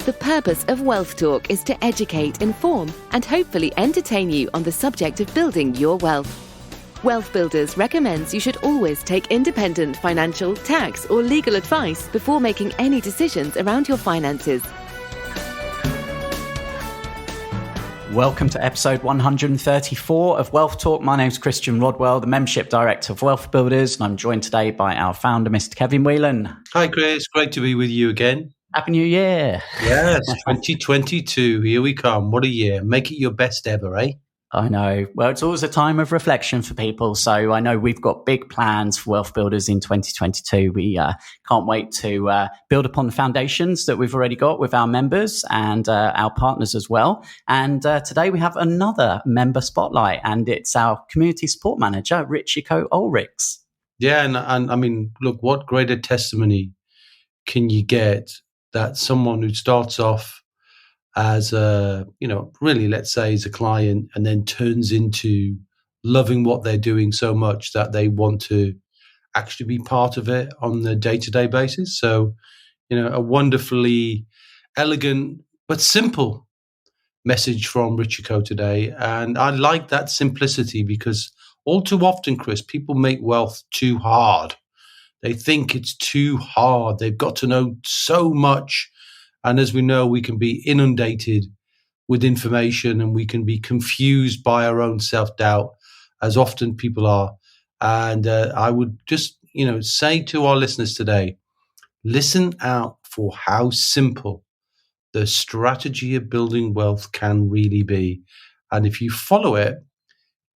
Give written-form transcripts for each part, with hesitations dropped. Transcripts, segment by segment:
The purpose of Wealth Talk is to educate, inform, and hopefully entertain you on the subject of building your wealth. WealthBuilders recommends you should always take independent financial, tax, or legal advice before making any decisions around your finances. Welcome to episode 134 of Wealth Talk. My name's Christian Rodwell, the Membership Director of WealthBuilders, and I'm joined today by our founder, Mr. Kevin Whelan. Hi, Chris. Great to be with you again. Happy New Year. Yes, 2022. Here we come. What a year. Make it your best ever, eh? I know. Well, it's always a time of reflection for people. So I know we've got big plans for Wealth Builders in 2022. We can't wait to build upon the foundations that we've already got with our members and our partners as well. And today we have another member spotlight, and it's our community support manager, Richiko Olrichs. Yeah, and I mean, look, what greater testimony can you get that someone who starts off as a, really, let's say, as a client, and then turns into loving what they're doing so much that they want to actually be part of it on the day-to-day basis. So, a wonderfully elegant but simple message from Richiko today. And I like that simplicity because all too often, Chris, people make wealth too hard. They think it's too hard. They've got to know so much. And as we know, we can be inundated with information and we can be confused by our own self-doubt, as often people are. And I would just, say to our listeners today, listen out for how simple the strategy of building wealth can really be. And if you follow it,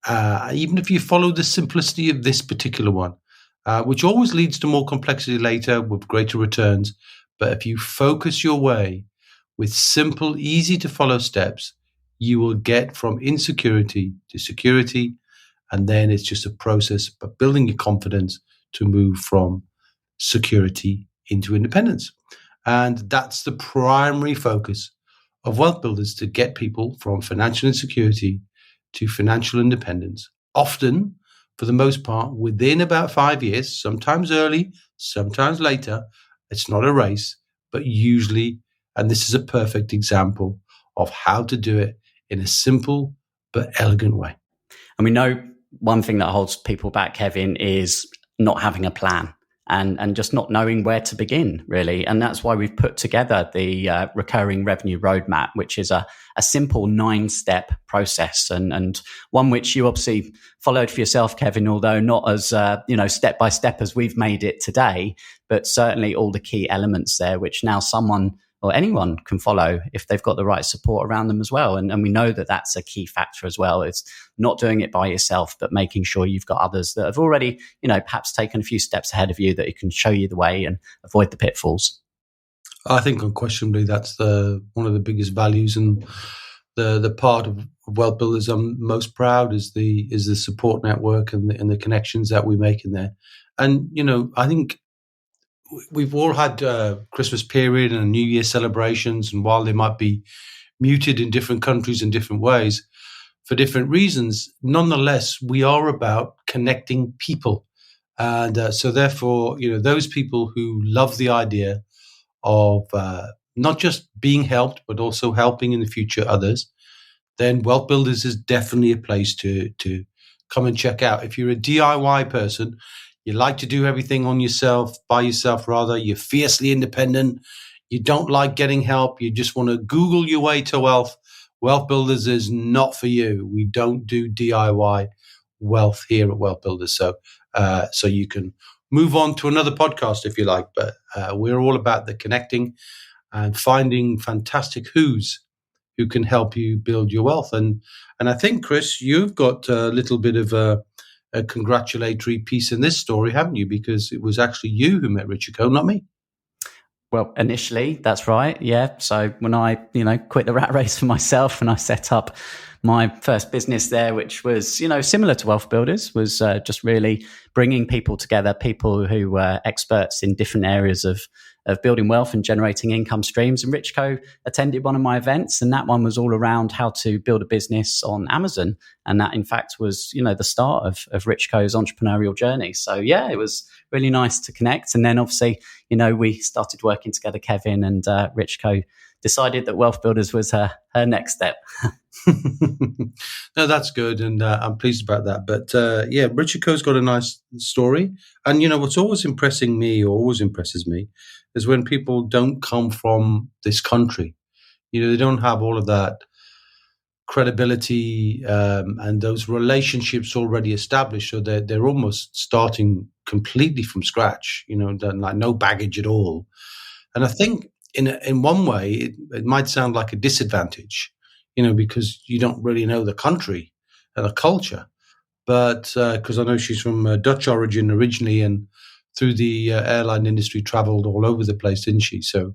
even if you follow the simplicity of this particular one, which always leads to more complexity later with greater returns, but if you focus your way with simple, easy to follow steps, you will get from insecurity to security. And then it's just a process of building your confidence to move from security into independence. And that's the primary focus of Wealth Builders, to get people from financial insecurity to financial independence. Often, for the most part, within about 5 years, sometimes early, sometimes later. It's not a race, but usually, and this is a perfect example of how to do it in a simple but elegant way. And we know one thing that holds people back, Kevin, is not having a plan and just not knowing where to begin, really. And that's why we've put together the recurring revenue roadmap, which is a simple 9-step process and one which you obviously followed for yourself, Kevin, although not as, step by step as we've made it today, but certainly all the key elements there, which now someone or anyone can follow if they've got the right support around them as well. And we know that that's a key factor as well. It's not doing it by yourself, but making sure you've got others that have already, perhaps taken a few steps ahead of you that can show you the way and avoid the pitfalls. I think unquestionably that's one of the biggest values, and the part of Wealth Builders I'm most proud is the support network and the connections that we make in there. And I think we've all had Christmas period and New Year celebrations, and while they might be muted in different countries in different ways for different reasons, nonetheless, we are about connecting people. And so therefore, those people who love the idea of not just being helped, but also helping in the future others, then Wealth Builders is definitely a place to come and check out. If you're a DIY person, you like to do everything by yourself rather, you're fiercely independent, you don't like getting help, you just want to Google your way to wealth, Wealth Builders is not for you. We don't do DIY wealth here at Wealth Builders. So you can move on to another podcast if you like, but we're all about the connecting and finding fantastic who can help you build your wealth. And I think, Chris, you've got a little bit of a congratulatory piece in this story, haven't you? Because it was actually you who met Richiko, not me. Well, initially, that's right. Yeah. So when I, quit the rat race for myself and I set up my first business there, which was, similar to Wealth Builders, was just really bringing people together, people who were experts in different areas of building wealth and generating income streams. And Richiko attended one of my events, and that one was all around how to build a business on Amazon. And that, in fact, was, the start of Richiko's entrepreneurial journey. So, yeah, it was really nice to connect. And then, obviously, we started working together, Kevin, and Richiko decided that Wealth Builders was her next step. No, that's good, and I'm pleased about that. But Richiko's got a nice story, and what's always impresses me, is when people don't come from this country. They don't have all of that credibility and those relationships already established, so they're almost starting completely from scratch. Like no baggage at all. And I think in one way it might sound like a disadvantage, because you don't really know the country and the culture. But because I know she's from Dutch origin originally, and through the airline industry traveled all over the place, didn't she? So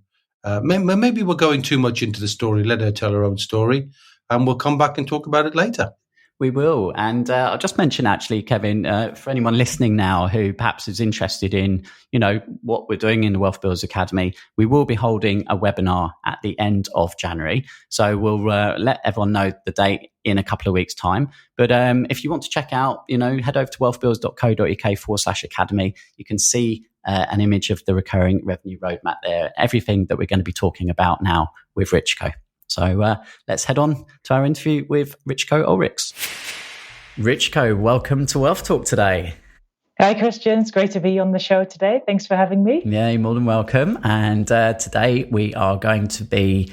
maybe we're going too much into the story. Let her tell her own story, and we'll come back and talk about it later. We will. And I'll just mention, actually, Kevin, for anyone listening now who perhaps is interested in, what we're doing in the Wealth Builders Academy, we will be holding a webinar at the end of January. So we'll let everyone know the date in a couple of weeks' time. But if you want to check out, head over to wealthbuilders.co.uk/academy. You can see an image of the recurring revenue roadmap there, everything that we're going to be talking about now with Richiko. So let's head on to our interview with Richiko Olrichs. Richiko, welcome to Wealth Talk today. Hi, Christian. It's great to be on the show today. Thanks for having me. Yeah, you're more than welcome. And today we are going to be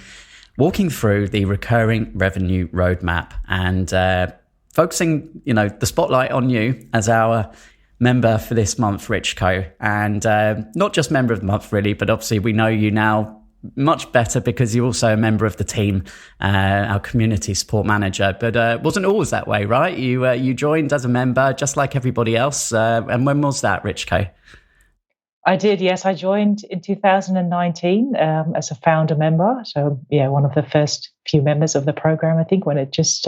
walking through the recurring revenue roadmap and focusing, the spotlight on you as our member for this month, Richiko. And not just member of the month, really, but obviously we know you now much better because you're also a member of the team, our community support manager. But it wasn't always that way, right? You joined as a member, just like everybody else. And when was that, Richiko? I did, yes. I joined in 2019 as a founder member. So, one of the first few members of the program, I think, when it just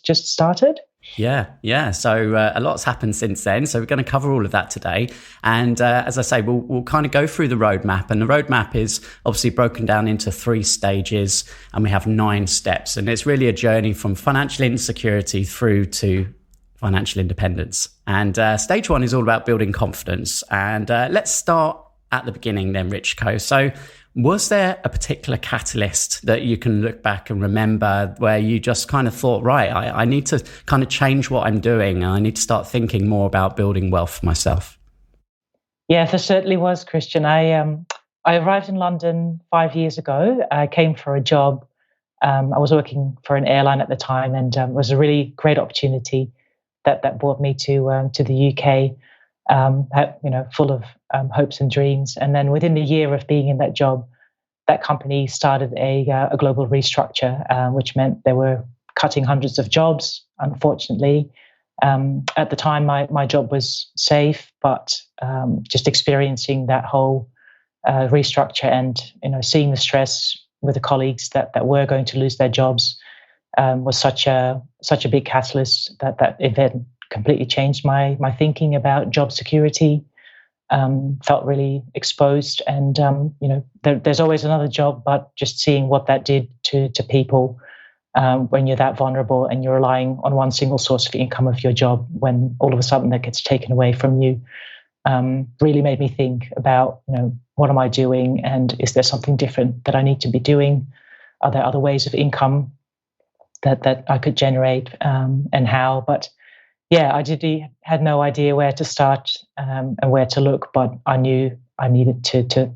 started. Yeah. So a lot's happened since then. So we're going to cover all of that today. And as I say, we'll kind of go through the roadmap. And the roadmap is obviously broken down into 3 stages, and we have 9 steps. And it's really a journey from financial insecurity through to financial independence. And stage 1 is all about building confidence. And let's start at the beginning then, Richiko. So was there a particular catalyst that you can look back and remember where you just kind of thought, right, I need to kind of change what I'm doing, and I need to start thinking more about building wealth for myself? Yeah, there certainly was, Christian. I arrived in London 5 years ago. I came for a job. I was working for an airline at the time, and it was a really great opportunity that brought me to the UK. Full of hopes and dreams. And then within the year of being in that job, that company started a global restructure, which meant they were cutting hundreds of jobs, unfortunately. At the time, my job was safe, but just experiencing that whole restructure and seeing the stress with the colleagues that were going to lose their jobs was such a big catalyst that event completely changed my thinking about job security. Felt really exposed, and there's always another job, but just seeing what that did to people when you're that vulnerable and you're relying on one single source of income of your job, when all of a sudden that gets taken away from you, really made me think about what am I doing, and is there something different that I need to be doing? Are there other ways of income that I could generate, and how? But I had no idea where to start and where to look, but I knew I needed to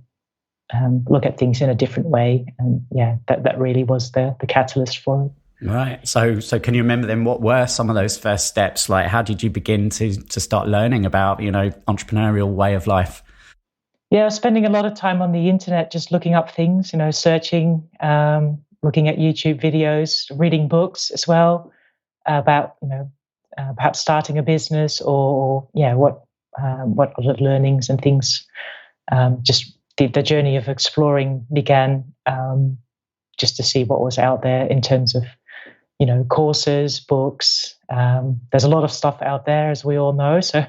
look at things in a different way. And that really was the catalyst for it. Right. So can you remember then what were some of those first steps? Like, how did you begin to start learning about, entrepreneurial way of life? Yeah, I was spending a lot of time on the internet, just looking up things, searching, looking at YouTube videos, reading books as well about, perhaps starting a business or what are the learnings and things. Just the journey of exploring began just to see what was out there in terms of, courses, books. There's a lot of stuff out there, as we all know, so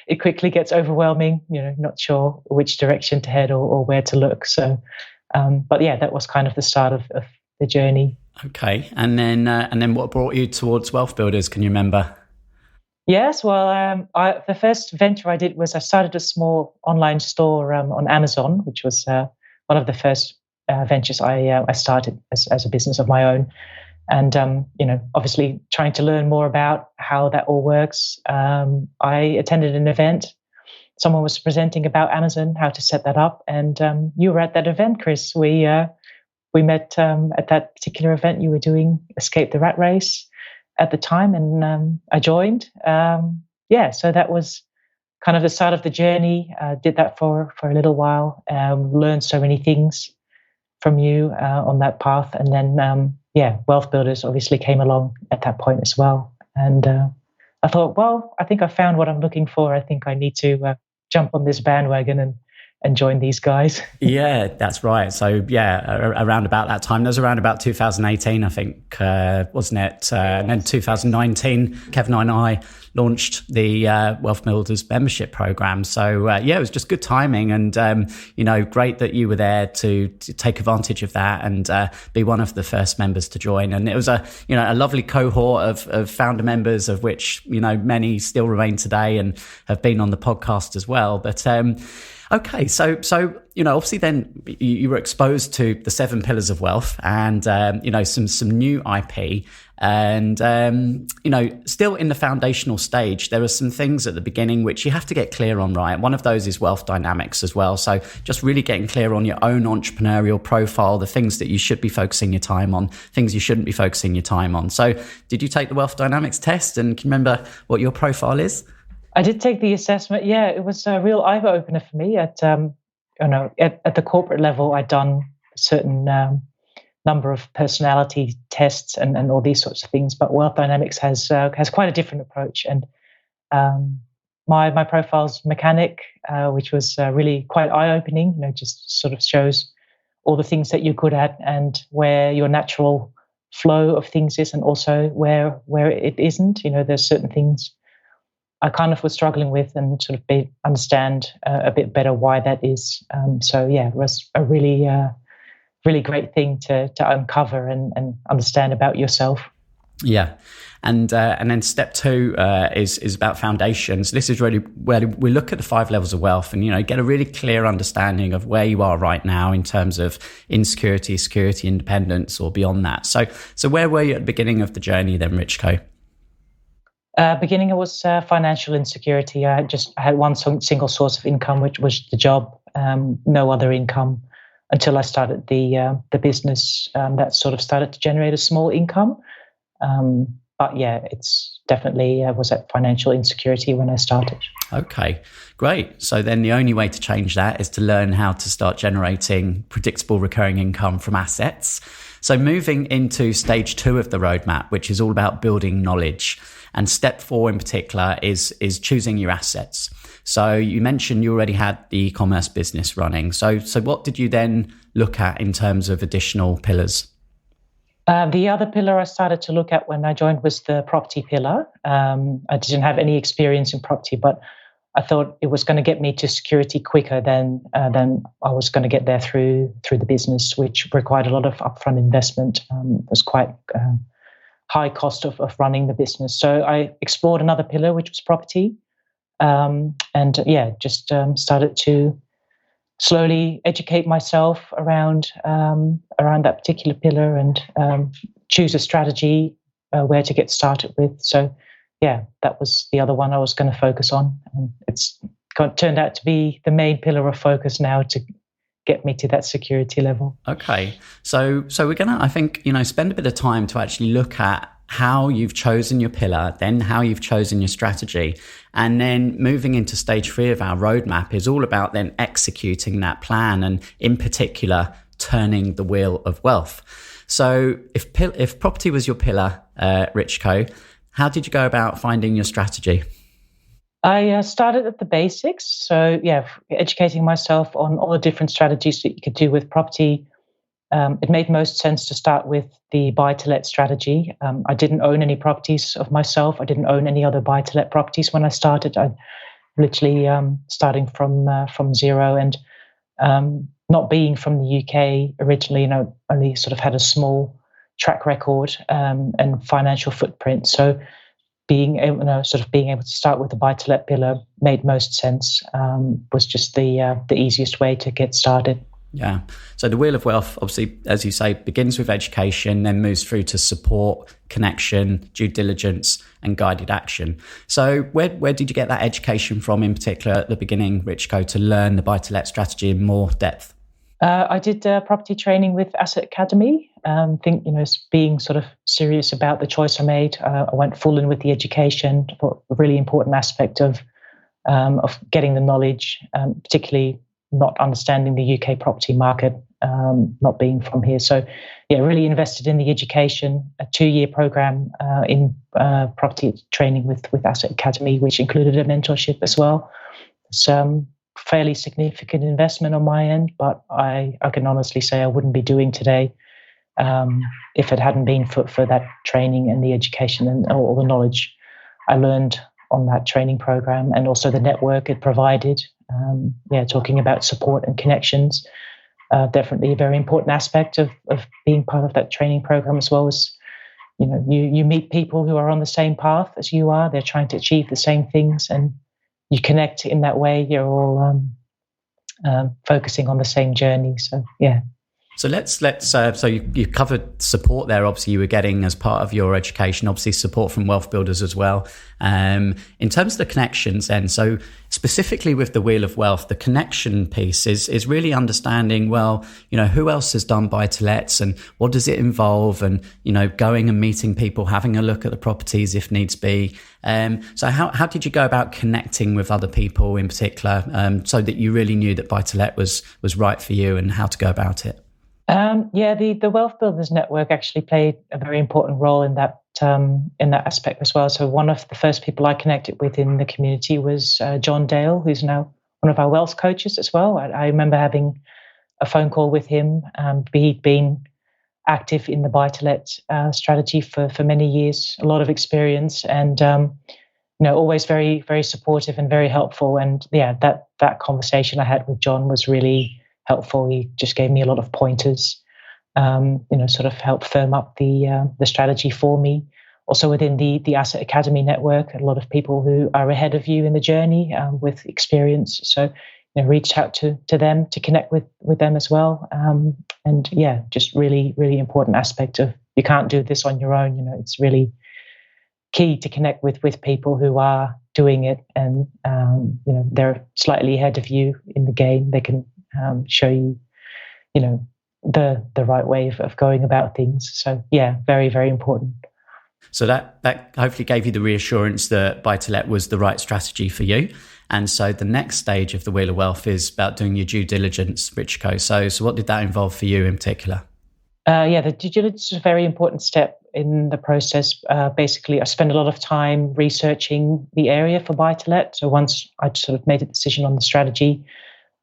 it quickly gets overwhelming, not sure which direction to head or where to look. So, but that was kind of the start of the journey. Okay. And then what brought you towards Wealth Builders? Can you remember? Yes, well, the first venture I did was I started a small online store on Amazon, which was one of the first ventures I started as a business of my own. And, obviously trying to learn more about how that all works. I attended an event. Someone was presenting about Amazon, how to set that up. And you were at that event, Chris. We met at that particular event. You were doing Escape the Rat Race at the time, and I joined. So that was kind of the start of the journey. Did that for a little while. Learned so many things from you on that path. And then, WealthBuilders obviously came along at that point as well. And I thought, well, I think I found what I'm looking for. I think I need to jump on this bandwagon and join these guys. Yeah, that's right. So around about that time, that was around about 2018, I think, wasn't it? And then 2019, Kevin and I launched the WealthBuilders membership program. So it was just good timing, and great that you were there to take advantage of that and be one of the first members to join. And it was a lovely cohort of founder members, of which many still remain today and have been on the podcast as well. But okay, so obviously then you were exposed to the 7 pillars of wealth and some new IP, and still in the foundational stage, there are some things at the beginning which you have to get clear on, right? One of those is wealth dynamics as well. So just really getting clear on your own entrepreneurial profile, the things that you should be focusing your time on, things you shouldn't be focusing your time on. So did you take the wealth dynamics test, and can you remember what your profile is? I did take the assessment. Yeah, it was a real eye-opener for me. At the corporate level, I'd done a certain number of personality tests and all these sorts of things. But Wealth Dynamics has quite a different approach. And my profile's mechanic, which was really quite eye-opening. Just sort of shows all the things that you're good at and where your natural flow of things is, and also where it isn't. There's certain things I kind of was struggling with, and sort of understand a bit better why that is. It was a really, really great thing to uncover and understand about yourself. Yeah. And then step 2 is about foundations. This is really where we look at the 5 levels of wealth and, get a really clear understanding of where you are right now in terms of insecurity, security, independence, or beyond that. So where were you at the beginning of the journey then, Richiko? Beginning, it was financial insecurity. I had one single source of income, which was the job, no other income, until I started the business. That sort of started to generate a small income. It's definitely was that financial insecurity when I started. Okay, great. So then the only way to change that is to learn how to start generating predictable recurring income from assets. So moving into stage 2 of the roadmap, which is all about building knowledge. And step 4 in particular is choosing your assets. So you mentioned you already had the e-commerce business running. So what did you then look at in terms of additional pillars? The other pillar I started to look at when I joined was the property pillar. I didn't have any experience in property, but I thought it was going to get me to security quicker than I was going to get there through the business, which required a lot of upfront investment. It was quite high cost of running the business. So I explored another pillar, which was property. Started to slowly educate myself around that particular pillar and choose a strategy where to get started with. So that was the other one I was going to focus on. And it's turned out to be the main pillar of focus now to get me to that security level. Okay. So we're going to, I think, spend a bit of time to actually look at how you've chosen your pillar, then how you've chosen your strategy. And then moving into stage 3 of our roadmap is all about then executing that plan, and in particular, turning the wheel of wealth. So if property was your pillar, Richiko, how did you go about finding your strategy? I started at the basics. So educating myself on all the different strategies that you could do with property. It made most sense to start with the buy-to-let strategy. I didn't own any properties of myself. I didn't own any other buy-to-let properties when I started. I literally starting from zero, and not being from the UK originally, only sort of had a small track record and financial footprint. So being able to start with the buy-to-let pillar made most sense. Was just the easiest way to get started. Yeah. So the Wheel of Wealth, obviously, as you say, begins with education, then moves through to support, connection, due diligence, and guided action. So where did you get that education from in particular at the beginning, Richiko, to learn the buy-to-let strategy in more depth? I did property training with Asset Academy. Think, being sort of serious about the choice I made. I went full in with the education, a really important aspect of getting the knowledge, particularly not understanding the UK property market, not being from here. So, really invested in the education, a 2-year program in property training with Asset Academy, which included a mentorship as well. It's fairly significant investment on my end, but I can honestly say I wouldn't be doing today if it hadn't been for that training and the education and all the knowledge I learned on that training program, and also the network it provided. Talking about support and connections, definitely a very important aspect of being part of that training program, as well as, you meet people who are on the same path as you are. They're trying to achieve the same things, and you connect in that way. You're all focusing on the same journey. So, yeah. So let's so you covered support there. Obviously, you were getting, as part of your education, obviously support from WealthBuilders as well. In terms of the connections, then, so specifically with the Wheel of Wealth, the connection piece is really understanding, well, who else has done buy-to-lets and what does it involve, and going and meeting people, having a look at the properties if needs be. So how did you go about connecting with other people in particular, so that you really knew that buy-to-let was right for you and how to go about it? The WealthBuilders network actually played a very important role in that aspect as well. So one of the first people I connected with in the community was John Dale, who's now one of our wealth coaches as well. I remember having a phone call with him. He'd been active in the buy-to-let strategy for many years, a lot of experience, and always very, very supportive and very helpful. And that conversation I had with John was really helpful. He just gave me a lot of pointers, sort of helped firm up the strategy for me. Also within the Asset Academy network, a lot of people who are ahead of you in the journey with experience. So, reached out to them to connect with them as well. Just really, really important aspect of, you can't do this on your own. It's really key to connect with people who are doing it, and they're slightly ahead of you in the game. They can show you, the right way of going about things. So, very, very important. So that hopefully gave you the reassurance that buy-to-let was the right strategy for you. And so the next stage of the Wheel of Wealth is about doing your due diligence, Richiko. So what did that involve for you in particular? The due diligence is a very important step in the process. Basically, I spent a lot of time researching the area for buy-to-let. So once I'd sort of made a decision on the strategy,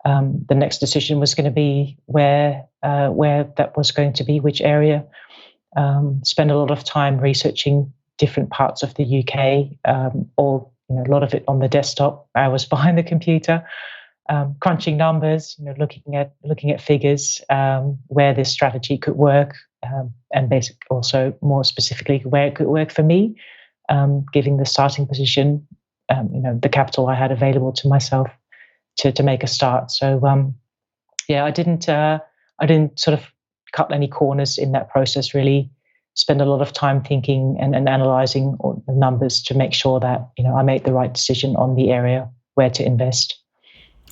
the next decision was going to be where that was going to be, which area. Spend a lot of time researching different parts of the UK, a lot of it on the desktop. I was behind the computer, crunching numbers, looking at figures, where this strategy could work, and basically also more specifically where it could work for me, giving the starting position, the capital I had available to myself to make a start. So I didn't sort of cut any corners in that process. Really spend a lot of time thinking and analyzing the numbers to make sure that I made the right decision on the area where to invest.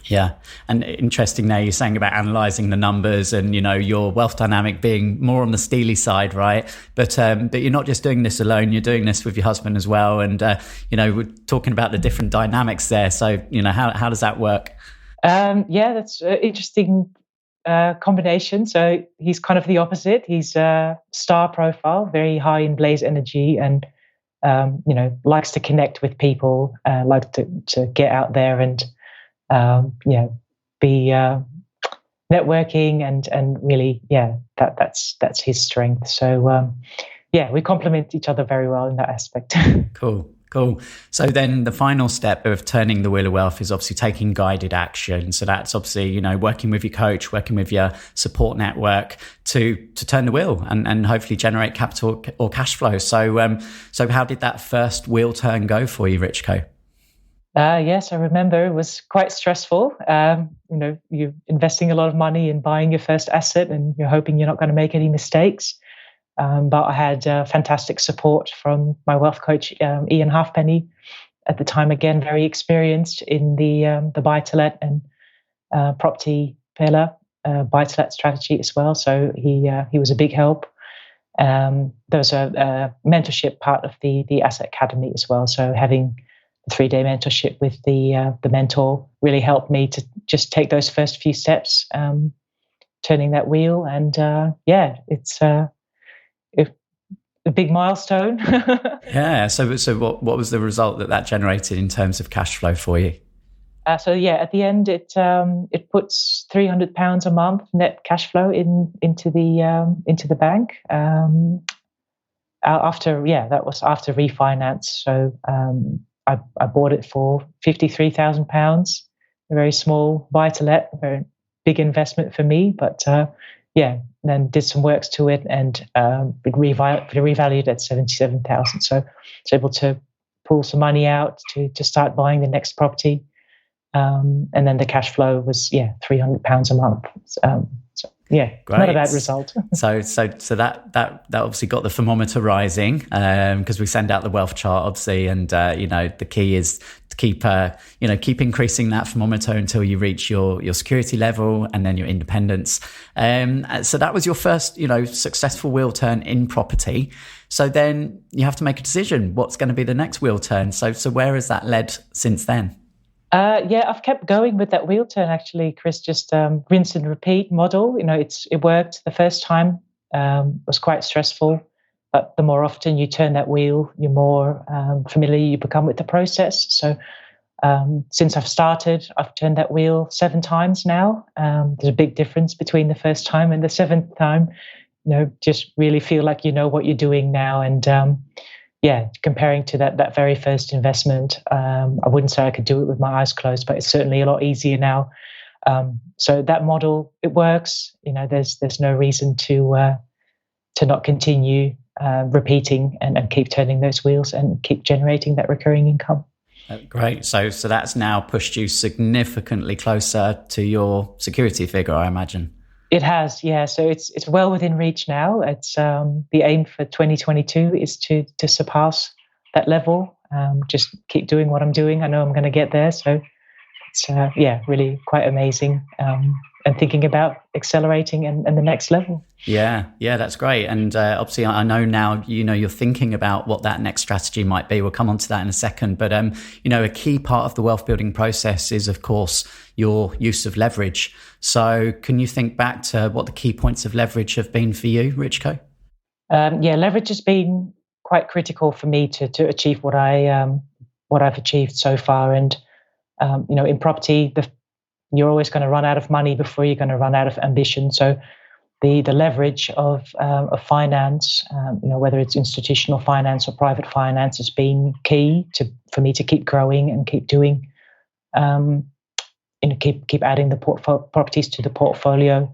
Yeah. And interesting now you're saying about analysing the numbers and, your wealth dynamic being more on the steely side, right? But you're not just doing this alone, you're doing this with your husband as well. And, we're talking about the different dynamics there. So, how does that work? That's an interesting combination. So he's kind of the opposite. He's star profile, very high in blaze energy, and, likes to connect with people, likes to get out there and, be networking and really, that's his strength. So, we complement each other very well in that aspect. Cool. So then the final step of turning the Wheel of Wealth is obviously taking guided action. So that's obviously, working with your coach, working with your support network to turn the wheel and hopefully generate capital or cash flow. So how did that first wheel turn go for you, Richiko? Yes, I remember it was quite stressful. You're investing a lot of money in buying your first asset and you're hoping you're not going to make any mistakes. But I had fantastic support from my wealth coach, Ian Halfpenny, at the time, again, very experienced in the buy-to-let and property pillar, buy-to-let strategy as well. So he was a big help. There was a mentorship part of the Asset Academy as well. So having a 3-day mentorship with the mentor really helped me to just take those first few steps, turning that wheel. And it's a big milestone. Yeah. So what was the result that generated in terms of cash flow for you? At the end, it puts £300 a month net cash flow into the bank. That was after refinance. So I bought it for £53,000. A very small buy-to-let, a very big investment for me, but then did some works to it and it revalued at 77,000. So I was able to pull some money out to start buying the next property. And then the cash flow was £300 a month. Great. Not a bad result. so that obviously got the thermometer rising, because we send out the wealth chart, obviously, and the key is to keep increasing that thermometer until you reach your security level and then your independence. So that was your first successful wheel turn in property. So then you have to make a decision. What's going to be the next wheel turn? So where has that led since then? I've kept going with that wheel turn, actually, Chris, just rinse and repeat model. It worked the first time, was quite stressful, but the more often you turn that wheel, you're more familiar you become with the process. So since I've started, I've turned that wheel 7 times now. There's a big difference between the first time and the 7th time. Just really feel like you know what you're doing now. And comparing to that very first investment, I wouldn't say I could do it with my eyes closed, but it's certainly a lot easier now. So that model, it works. There's no reason to not continue repeating and keep turning those wheels and keep generating that recurring income. Great. So that's now pushed you significantly closer to your security figure, I imagine. It has, yeah. So it's well within reach now. It's the aim for 2022 is to surpass that level. Just keep doing what I'm doing. I know I'm going to get there. So it's really quite amazing. And thinking about accelerating and the next level. Yeah, that's great. And obviously, I know now you're thinking about what that next strategy might be. We'll come on to that in a second. But a key part of the wealth building process is, of course, your use of leverage. So can you think back to what the key points of leverage have been for you, Richiko? Leverage has been quite critical for me to achieve what I've achieved so far. And in property, you're always going to run out of money before you're going to run out of ambition. So the leverage of finance, whether it's institutional finance or private finance, has been key for me to keep growing and keep doing, keep adding the properties to the portfolio.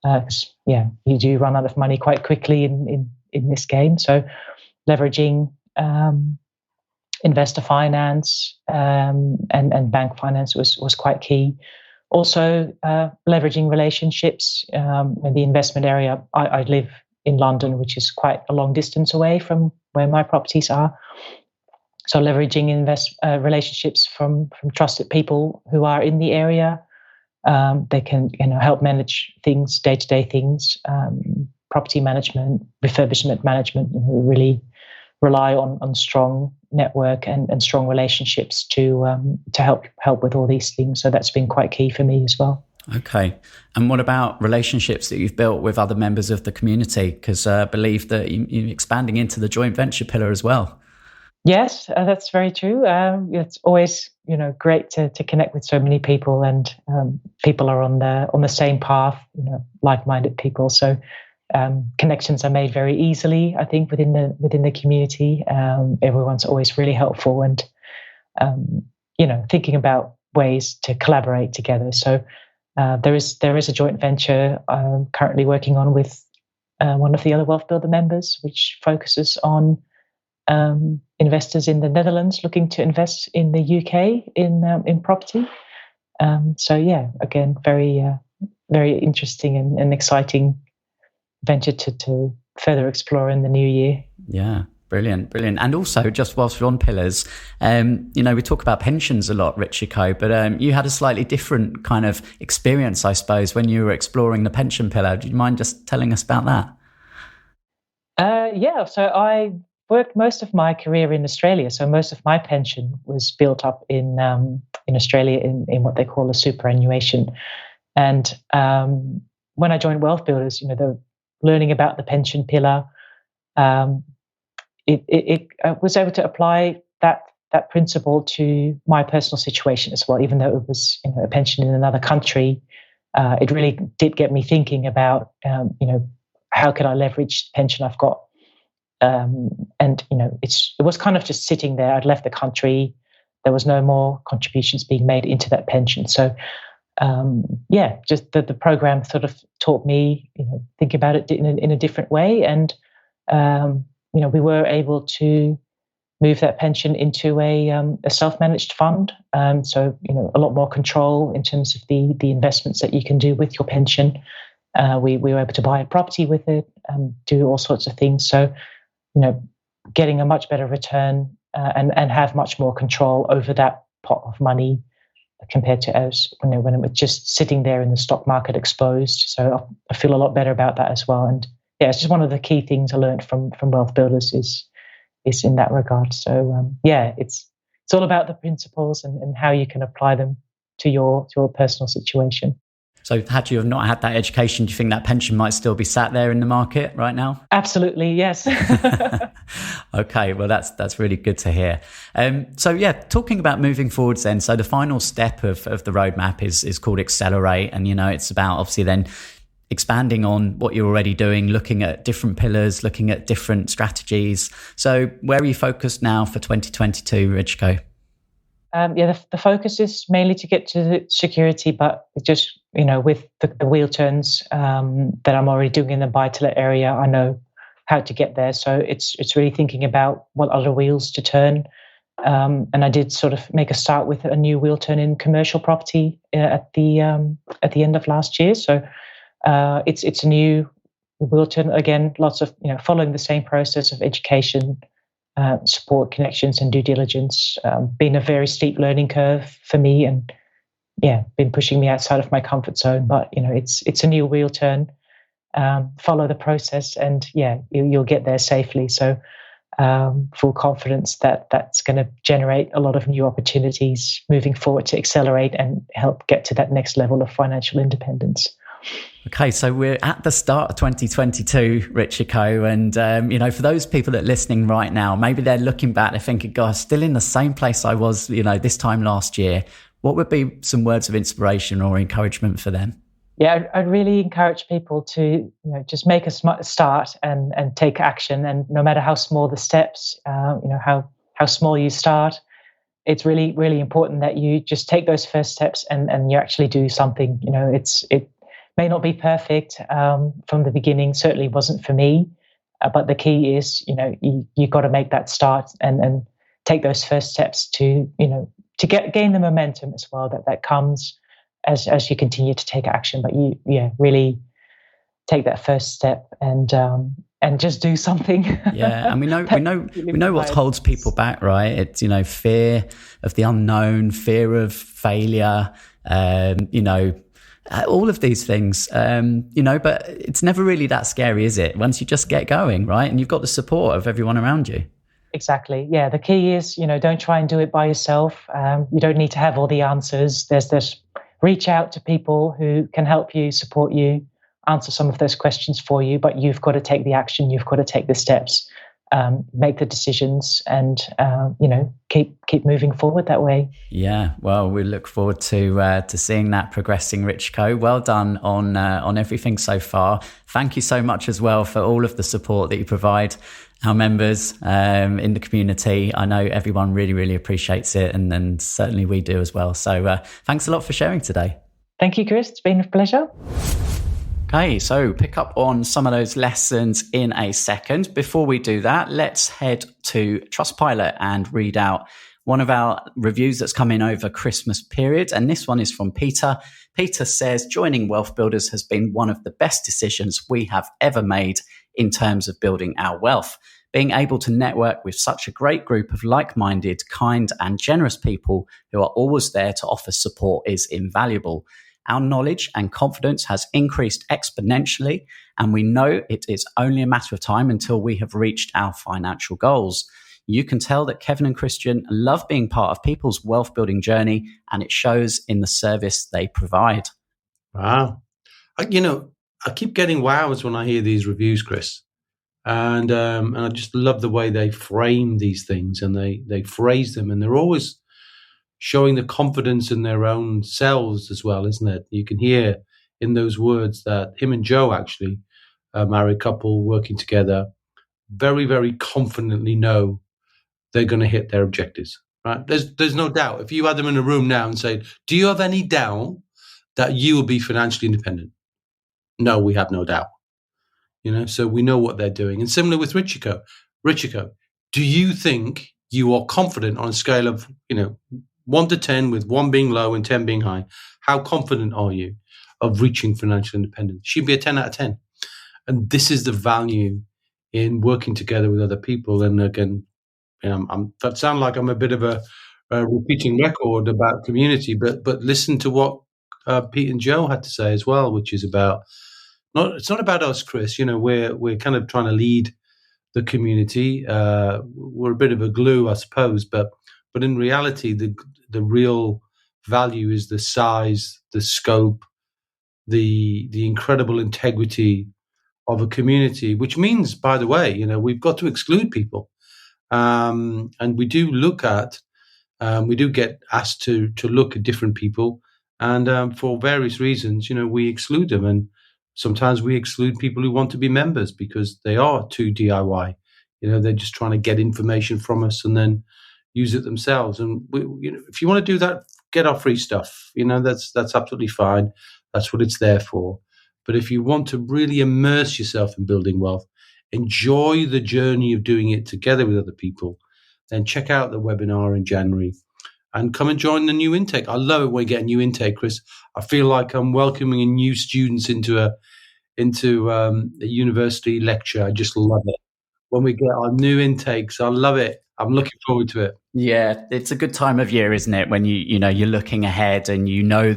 You do run out of money quite quickly in this game. So leveraging investor finance and bank finance was quite key. Also, leveraging relationships in the investment area. I live in London, which is quite a long distance away from where my properties are. So leveraging relationships from trusted people who are in the area. They can help manage things, day-to-day things, property management, refurbishment management, really rely on strong network and strong relationships to help with all these things. So that's been quite key for me as well. Okay. And what about relationships that you've built with other members of the community? Because I believe that you're expanding into the joint venture pillar as well. Yes, that's very true. It's always great to connect with so many people, and people are on the same path, like-minded people. So connections are made very easily, I think, within the community. Everyone's always really helpful, and thinking about ways to collaborate together. So there is a joint venture I'm currently working on with one of the other Wealth Builder members, which focuses on investors in the Netherlands looking to invest in the UK in property. So yeah, again, very interesting and exciting venture to further explore in the new year. Yeah. Brilliant. And also, just whilst we're on pillars, we talk about pensions a lot, Richiko, but you had a slightly different kind of experience, I suppose, when you were exploring the pension pillar. Do you mind just telling us about that? So I worked most of my career in Australia. So most of my pension was built up in Australia in what they call a superannuation. And when I joined WealthBuilders, the learning about the pension pillar, I was able to apply that principle to my personal situation as well, even though it was a pension in another country. It really did get me thinking about how can I leverage the pension I've got, and it was kind of just sitting there. I'd left the country. There was no more contributions being made into that pension. So just the program sort of taught me think about it in a different way, and we were able to move that pension into a self-managed fund. So a lot more control in terms of the investments that you can do with your pension. We were able to buy a property with it, do all sorts of things. So getting a much better return and have much more control over that pot of money compared to when it was just sitting there in the stock market exposed. So I feel a lot better about that as well. And yeah, it's just one of the key things I learned from WealthBuilders is in that regard. So it's all about the principles and how you can apply them to your personal situation. So had you have not had that education, do you think that pension might still be sat there in the market right now? Absolutely, yes. Okay, well that's really good to hear. Talking about moving forwards then, so the final step of the roadmap is called Accelerate, and it's about obviously then expanding on what you're already doing, looking at different pillars, looking at different strategies. So where are you focused now for 2022, Richiko? The focus is mainly to get to the security, but just, with the wheel turns that I'm already doing in the buy-to-let area, I know how to get there. So it's really thinking about what other wheels to turn. And I did sort of make a start with a new wheel turn in commercial property at the end of last year. So it's a new wheel turn, again, lots of, following the same process of education, support, connections, and due diligence. Been a very steep learning curve for me, and been pushing me outside of my comfort zone. But it's a new wheel turn. Follow the process, and you'll get there safely. So full confidence that that's going to generate a lot of new opportunities moving forward to accelerate and help get to that next level of financial independence. Okay, so we're at the start of 2022, Richiko, and for those people that are listening right now, maybe they're looking back, they're thinking, "God, still in the same place I was, this time last year." What would be some words of inspiration or encouragement for them? Yeah, I'd really encourage people to just make a start and take action, and no matter how small the steps, how small you start, it's really, really important that you just take those first steps and you actually do something. It may not be perfect from the beginning. Certainly wasn't for me. But the key is, you got to make that start and take those first steps to gain the momentum as well that comes as you continue to take action. But you really take that first step and just do something. Yeah, and we know what holds people back, right? It's fear of the unknown, fear of failure, all of these things, but it's never really that scary, is it? Once you just get going, right? And you've got the support of everyone around you. Exactly. Yeah. The key is, don't try and do it by yourself. You don't need to have all the answers. There's reach out to people who can help you, support you, answer some of those questions for you, but you've got to take the action. You've got to take the steps, make the decisions, and keep moving forward that way. Yeah, well, we look forward to seeing that progressing, Richiko. Well done on everything so far. Thank you so much as well for all of the support that you provide our members in the community. I know everyone really, really appreciates it, and certainly we do as well. So thanks a lot for sharing today. Thank you, Chris. It's been a pleasure. Okay, so pick up on some of those lessons in a second. Before we do that, let's head to Trustpilot and read out one of our reviews that's come in over Christmas period. And this one is from Peter. Peter says, joining Wealth Builders has been one of the best decisions we have ever made in terms of building our wealth. Being able to network with such a great group of like-minded, kind and generous people who are always there to offer support is invaluable. Our knowledge and confidence has increased exponentially, and we know it is only a matter of time until we have reached our financial goals. You can tell that Kevin and Christian love being part of people's wealth building journey, and it shows in the service they provide. Wow. I keep getting wows when I hear these reviews, Chris. And I just love the way they frame these things and they phrase them, and they're always showing the confidence in their own selves as well, isn't it? You can hear in those words that him and Joe, actually, a married couple working together, very, very confidently know they're going to hit their objectives, right? There's no doubt. If you had them in a room now and say, do you have any doubt that you will be financially independent? No, we have no doubt. So we know what they're doing. And similar with Richiko. Richiko, do you think you are confident on a scale of, 1 to 10, with 1 being low and 10 being high? How confident are you of reaching financial independence? She'd be a 10 out of 10. And this is the value in working together with other people. And again, that sounds like I'm a bit of a repeating record about community, but listen to what Pete and Joe had to say as well, which is about it's not about us, Chris. We're kind of trying to lead the community. We're a bit of a glue, I suppose, but in reality, the real value is the size, the scope, the incredible integrity of a community, which means, by the way, we've got to exclude people. And we do we do get asked to look at different people, and for various reasons, we exclude them. And sometimes we exclude people who want to be members because they are too DIY. They're just trying to get information from us and then use it themselves. And if you want to do that, get our free stuff. That's absolutely fine. That's what it's there for. But if you want to really immerse yourself in building wealth, enjoy the journey of doing it together with other people, then check out the webinar in January and come and join the new intake. I love it when we get a new intake, Chris. I feel like I'm welcoming new students into a university lecture. I just love it when we get our new intakes. I love it. I'm looking forward to it. Yeah, it's a good time of year, isn't it? When you're looking ahead and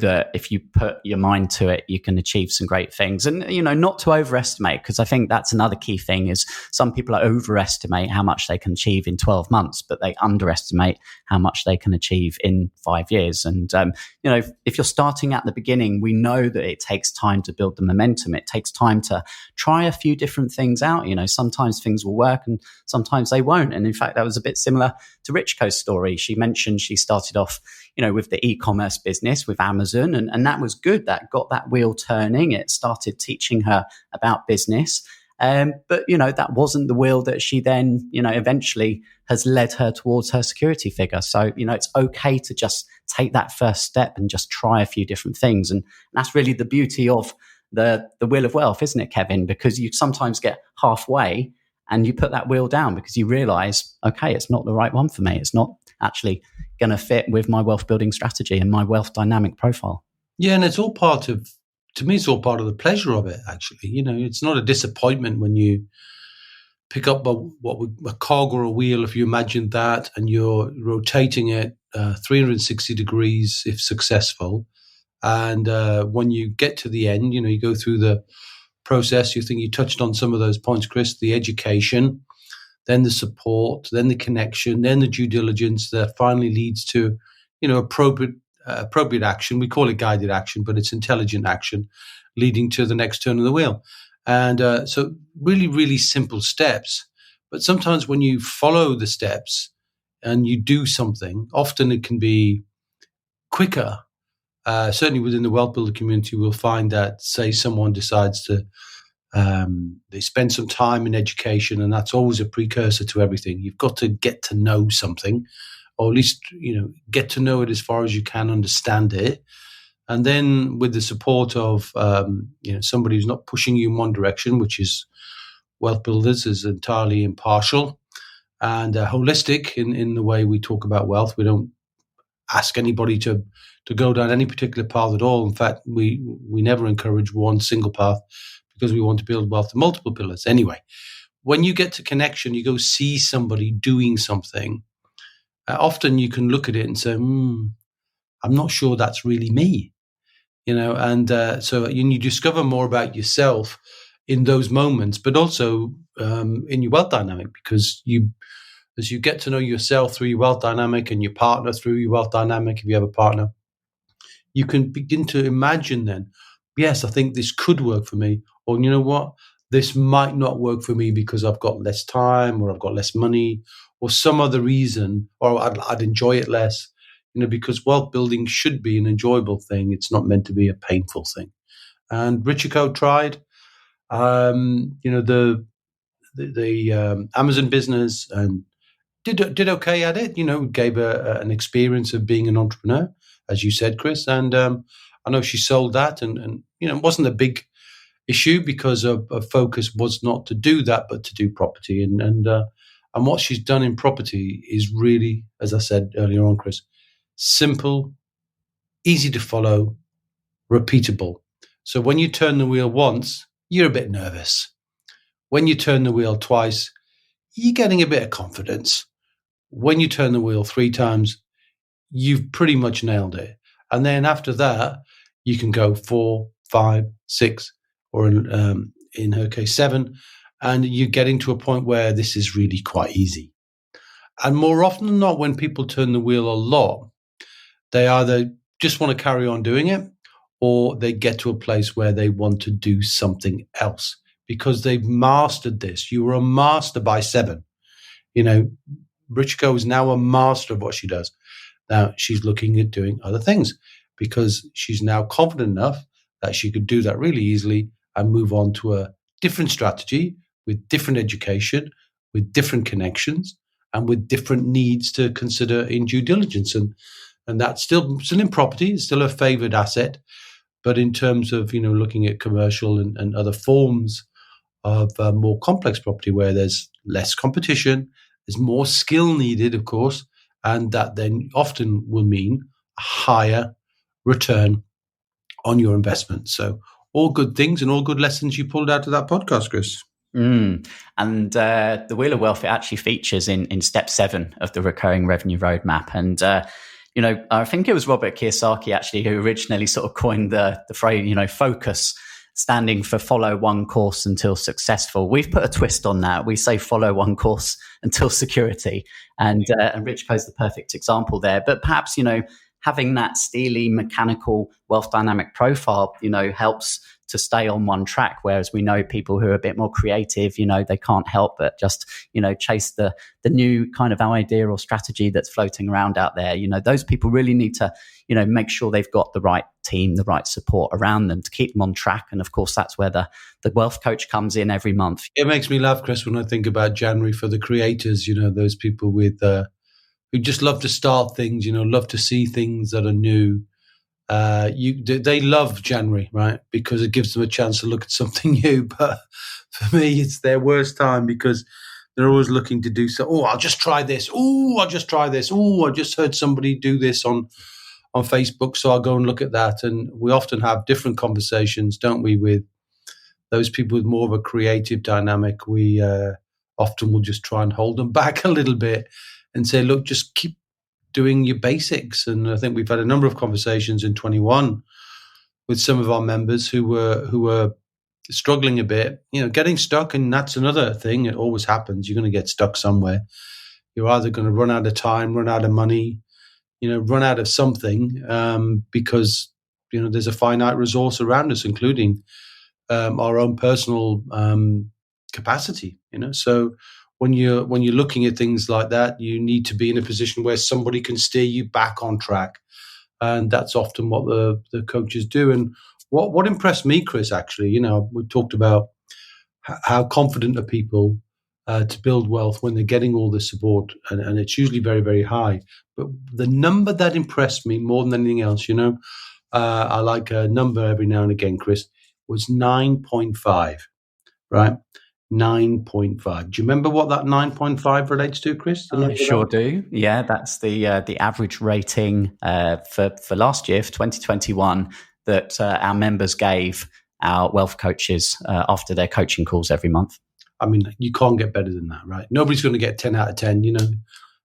that if you put your mind to it, you can achieve some great things. And, not to overestimate, because I think that's another key thing is some people overestimate how much they can achieve in 12 months, but they underestimate how much they can achieve in 5 years. And, if you're starting at the beginning, we know that it takes time to build the momentum. It takes time to try a few different things out. Sometimes things will work and sometimes they won't. And in fact, that was a bit similar to Richiko's story. She mentioned she started off, with the e-commerce business with Amazon, and that was good. That got that wheel turning. It started teaching her about business. But that wasn't the wheel that she then, eventually has led her towards her security figure. So, it's okay to just take that first step and just try a few different things. And that's really the beauty of the wheel of wealth, isn't it, Kevin? Because you sometimes get halfway and you put that wheel down because you realize, okay, it's not the right one for me. It's not actually going to fit with my wealth building strategy and my wealth dynamic profile. Yeah, and it's all part of the pleasure of it, actually. It's not a disappointment when you pick up a cog or a wheel, if you imagine that, and you're rotating it 360 degrees if successful. And when you get to the end, you go through the process. You touched on some of those points, Chris, the education, then the support, then the connection, then the due diligence that finally leads to, appropriate action. We call it guided action, but it's intelligent action leading to the next turn of the wheel. And so really, really simple steps. But sometimes when you follow the steps and you do something, often it can be quicker. Certainly within the Wealth Builder community, we'll find that, say, someone decides to they spend some time in education, and that's always a precursor to everything. You've got to get to know something, or at least get to know it as far as you can understand it. And then with the support of somebody who's not pushing you in one direction, which is WealthBuilders is entirely impartial and holistic in the way we talk about wealth. We don't ask anybody to go down any particular path at all. In fact, we never encourage one single path because we want to build wealth in multiple pillars. Anyway, when you get to connection, you go see somebody doing something. Often you can look at it and say, I'm not sure that's really me. So you discover more about yourself in those moments, but also in your wealth dynamic, because as you get to know yourself through your wealth dynamic and your partner through your wealth dynamic, if you have a partner, you can begin to imagine then, yes, I think this could work for me, or you know what, this might not work for me because I've got less time, or I've got less money, or some other reason, or I'd enjoy it less. Because wealth building should be an enjoyable thing. It's not meant to be a painful thing. And Richiko tried, the Amazon business, and did okay at it. Gave her an experience of being an entrepreneur, as you said, Chris. And I know she sold that, and it wasn't a big issue because her focus was not to do that, but to do property. And what she's done in property is really, as I said earlier on, Chris, simple, easy to follow, repeatable. So when you turn the wheel once, you're a bit nervous. When you turn the wheel twice, you're getting a bit of confidence. When you turn the wheel 3 times, you've pretty much nailed it. And then after that, you can go 4, 5, 6, or in her case, 7, and you're getting to a point where this is really quite easy. And more often than not, when people turn the wheel a lot, they either just want to carry on doing it, or they get to a place where they want to do something else because they've mastered this. You were a master by 7. Richiko is now a master of what she does. Now she's looking at doing other things because she's now confident enough that she could do that really easily and move on to a different strategy with different education, with different connections, and with different needs to consider in due diligence. And that's still in property, it's still a favored asset. But in terms of, looking at commercial and other forms of more complex property where there's less competition, there's more skill needed, of course, and that then often will mean a higher return on your investment. So all good things and all good lessons you pulled out of that podcast, Chris. And the Wheel of Wealth, it actually features in step 7 of the recurring revenue roadmap. And I think it was Robert Kiyosaki actually who originally sort of coined the phrase, focus, standing for follow one course until successful. We've put a twist on that. We say follow one course until security. And Richiko's the perfect example there. But perhaps, having that steely mechanical wealth dynamic profile, helps to stay on one track. Whereas we know people who are a bit more creative, they can't help but just, chase the new kind of idea or strategy that's floating around out there. Those people really need to, make sure they've got the right team, the right support around them to keep them on track. And of course, that's where the wealth coach comes in every month. It makes me laugh, Chris, when I think about January for the creators, those people with who just love to start things, love to see things that are new. They love January, right? Because it gives them a chance to look at something new. But for me, it's their worst time because they're always looking to do so. Oh, I'll just try this. Oh, I'll just try this. Oh, I just heard somebody do this on Facebook, so I'll go and look at that. And we often have different conversations, don't we, with those people with more of a creative dynamic. We often will just try and hold them back a little bit and say, look, just keep doing your basics. And I think we've had a number of conversations in 21 with some of our members who were struggling a bit, getting stuck. And that's another thing. It always happens. You're going to get stuck somewhere. You're either going to run out of time, run out of money, run out of something because, there's a finite resource around us, including our own personal capacity, So when you're looking at things like that, you need to be in a position where somebody can steer you back on track. And that's often what the coaches do. And what impressed me, Chris, actually, we talked about how confident are people to build wealth when they're getting all the support, and it's usually very, very high. But the number that impressed me more than anything else, I like a number every now and again, Chris, was 9.5, right? 9.5. Do you remember what that 9.5 relates to, Chris? I sure do. Yeah, that's the average rating for last year, for 2021, that our members gave our wealth coaches after their coaching calls every month. I mean, you can't get better than that, right? Nobody's going to get 10 out of 10,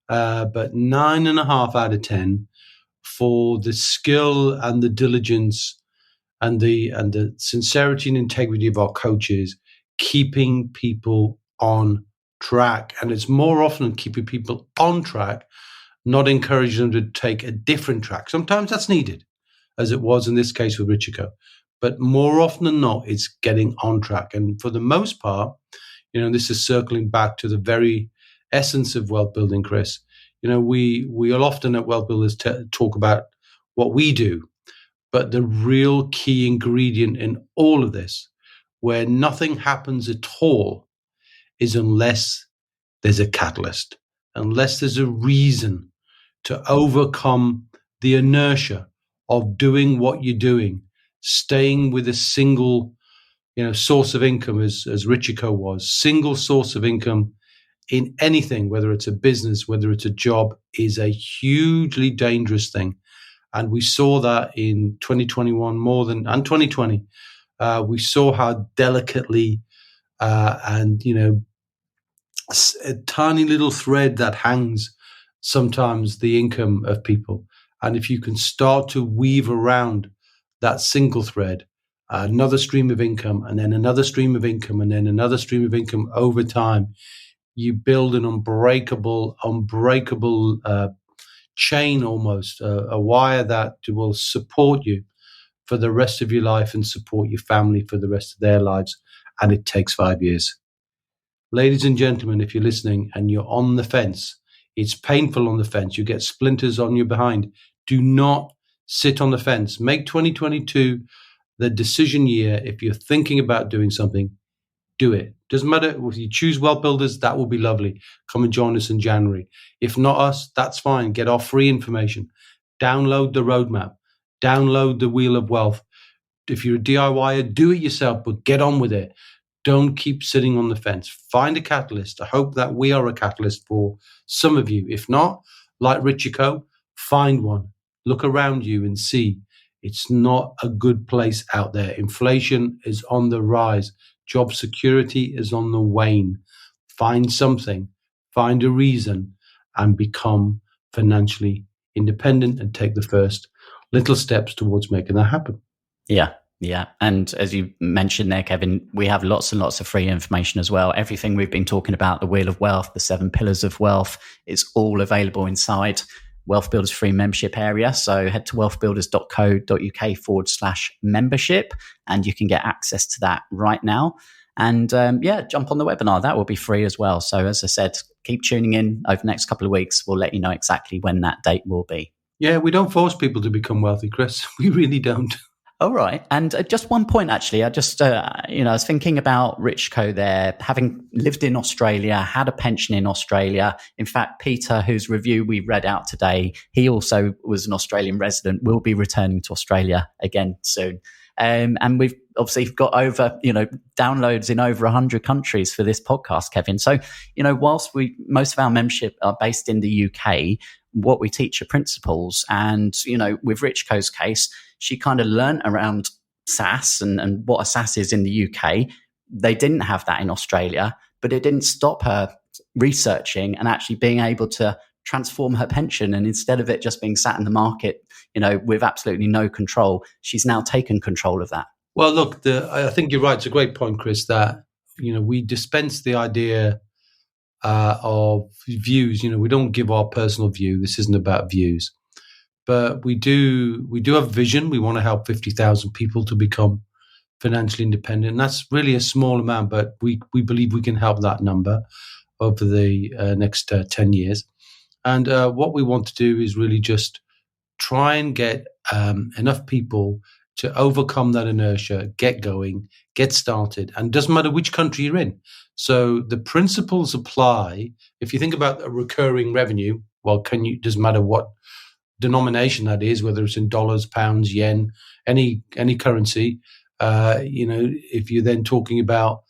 but 9.5 out of 10 for the skill and the diligence and the sincerity and integrity of our coaches, keeping people on track. And it's more often keeping people on track, not encouraging them to take a different track. Sometimes that's needed, as it was in this case with Richiko. But more often than not, it's getting on track. And for the most part, this is circling back to the very essence of wealth building, Chris. We'll often at Wealth Builders talk about what we do, but the real key ingredient in all of this, where nothing happens at all, is unless there's a catalyst, unless there's a reason to overcome the inertia of doing what you're doing, staying with a single source of income, as Richiko was. Single source of income in anything, whether it's a business, whether it's a job, is a hugely dangerous thing. And we saw that in 2021 and 2020. We saw how delicately and a tiny little thread that hangs sometimes the income of people. And if you can start to weave around that single thread, another stream of income, and then another stream of income, and then another stream of income over time, you build an unbreakable chain, almost a wire that will support you for the rest of your life and support your family for the rest of their lives. And it takes 5 years. Ladies and gentlemen, if you're listening and you're on the fence, it's painful on the fence. You get splinters on your behind. Do not sit on the fence. Make 2022 the decision year. If you're thinking about doing something, do it. Doesn't matter if you choose Wealth Builders, that will be lovely. Come and join us in January. If not us, that's fine. Get our free information. Download the roadmap. Download the Wheel of Wealth. If you're a DIYer, do it yourself, but get on with it. Don't keep sitting on the fence. Find a catalyst. I hope that we are a catalyst for some of you. If not, like Richiko, find one. Look around you and see it's not a good place out there. Inflation is on the rise. Job security is on the wane. Find something, find a reason, and become financially independent and take the first little steps towards making that happen. Yeah. And as you mentioned there, Kevin, we have lots and lots of free information as well. Everything we've been talking about, the Wheel of Wealth, the 7 pillars of wealth, it's all available inside Wealth Builders free membership area. So head to wealthbuilders.co.uk/membership and you can get access to that right now. And jump on the webinar. That will be free as well. So as I said, keep tuning in over the next couple of weeks. We'll let you know exactly when that date will be. Yeah, we don't force people to become wealthy, Chris. We really don't. All right. And just one point, actually, I was thinking about Richiko there, having lived in Australia, had a pension in Australia. In fact, Peter, whose review we read out today, he also was an Australian resident, will be returning to Australia again soon. And we've obviously got over, downloads in over 100 countries for this podcast, Kevin. So, whilst most of our membership are based in the UK, what we teach are principles. And, with Richiko's case, she kind of learned around SaaS and what a SaaS is in the UK. They didn't have that in Australia, but it didn't stop her researching and actually being able to transform her pension. And instead of it just being sat in the market, with absolutely no control, she's now taken control of that. Well, look, I think you're right. It's a great point, Chris, that, we dispense the idea of views. We don't give our personal view. This isn't about views. But we do have vision. We want to help 50,000 people to become financially independent. And that's really a small amount, but we believe we can help that number over the next 10 years. And what we want to do is really just try and get enough people to overcome that inertia, get going, get started. And it doesn't matter which country you're in. So the principles apply. If you think about a recurring revenue, doesn't matter what denomination that is, whether it's in dollars, pounds, yen, any currency. If you're then talking about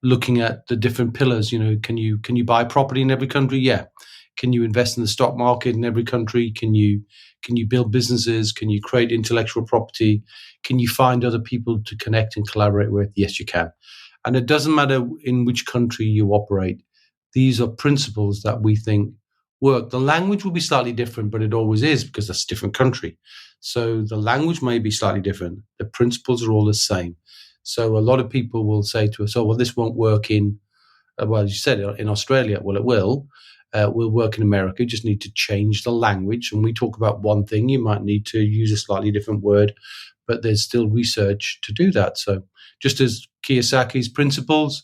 looking at the different pillars, can you buy property in every country? Yeah. Can you invest in the stock market in every country? Can you build businesses? Can you create intellectual property? Can you find other people to connect and collaborate with? Yes, you can. And it doesn't matter in which country you operate. These are principles that we think work. The language will be slightly different, but it always is, because that's a different country. So the language may be slightly different. The principles are all the same. So a lot of people will say to us, this won't work in, as you said, in Australia. Well, it will. Will work in America. You just need to change the language. And we talk about one thing, you might need to use a slightly different word, but there's still research to do that. So just as Kiyosaki's principles,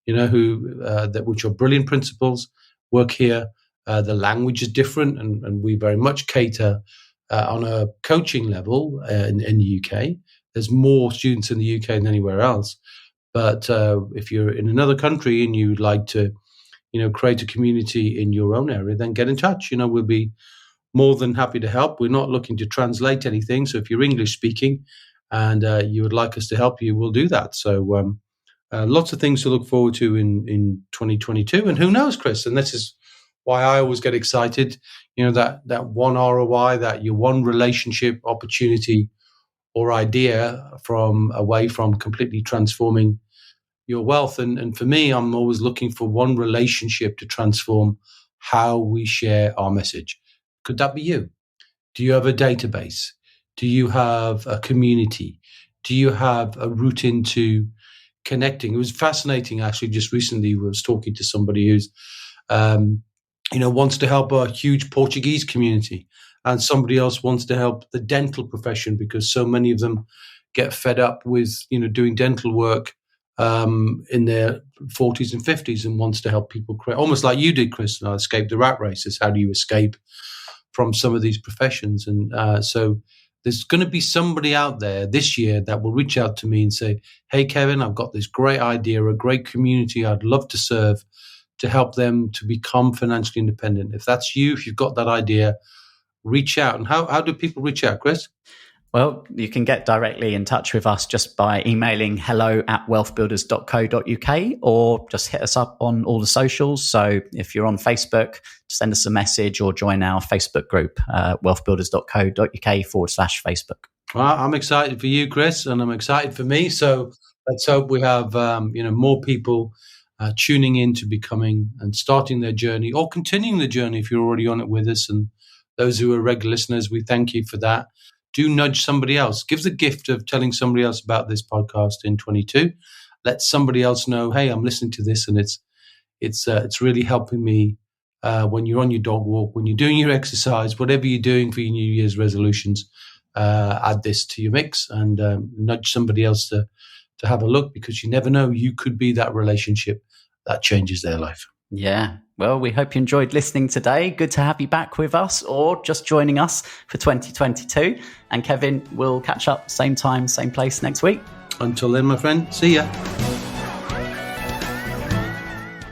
which are brilliant principles, work here, the language is different, and we very much cater on a coaching level in the UK. There's more students in the UK than anywhere else. But if you're in another country and you'd like to create a community in your own area, then get in touch. We'll be more than happy to help. We're not looking to translate anything. So if you're English speaking and you would like us to help you, we'll do that. So lots of things to look forward to in 2022. And who knows, Chris? And this is why I always get excited, that one ROI, that your one relationship opportunity or idea away from completely transforming your wealth. And for me, I'm always looking for one relationship to transform how we share our message. Could that be you? Do you have a database? Do you have a community? Do you have a route into connecting? It was fascinating, actually. Just recently, I was talking to somebody who's, wants to help a huge Portuguese community, and somebody else wants to help the dental profession because so many of them get fed up with, doing dental work in their 40s and 50s, and wants to help people create, almost like you did, Chris, escape the rat races. How do you escape from some of these professions? And so there's going to be somebody out there this year that will reach out to me and say, hey, Kevin, I've got this great idea, a great community I'd love to serve, to help them to become financially independent. If that's you, if you've got that idea, reach out. And how do people reach out, Chris? Well, you can get directly in touch with us just by emailing hello@wealthbuilders.co.uk, or just hit us up on all the socials. So if you're on Facebook, send us a message or join our Facebook group, wealthbuilders.co.uk/Facebook. Well, I'm excited for you, Chris, and I'm excited for me. So let's hope we have more people tuning in to becoming and starting their journey, or continuing the journey if you're already on it with us. And those who are regular listeners, we thank you for that. Do nudge somebody else. Give the gift of telling somebody else about this podcast in 22. Let somebody else know, hey, I'm listening to this, and it's really helping me when you're on your dog walk, when you're doing your exercise, whatever you're doing for your New Year's resolutions. Add this to your mix and nudge somebody else to have a look, because you never know, you could be that relationship that changes their life. Yeah. Well, we hope you enjoyed listening today. Good to have you back with us, or just joining us for 2022. And Kevin, we'll catch up same time, same place next week. Until then, my friend, see ya.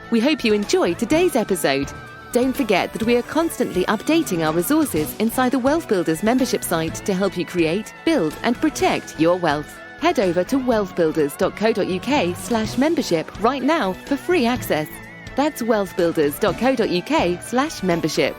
We hope you enjoyed today's episode. Don't forget that we are constantly updating our resources inside the Wealth Builders membership site to help you create, build, and protect your wealth. Head over to wealthbuilders.co.uk/membership right now for free access. That's wealthbuilders.co.uk/membership.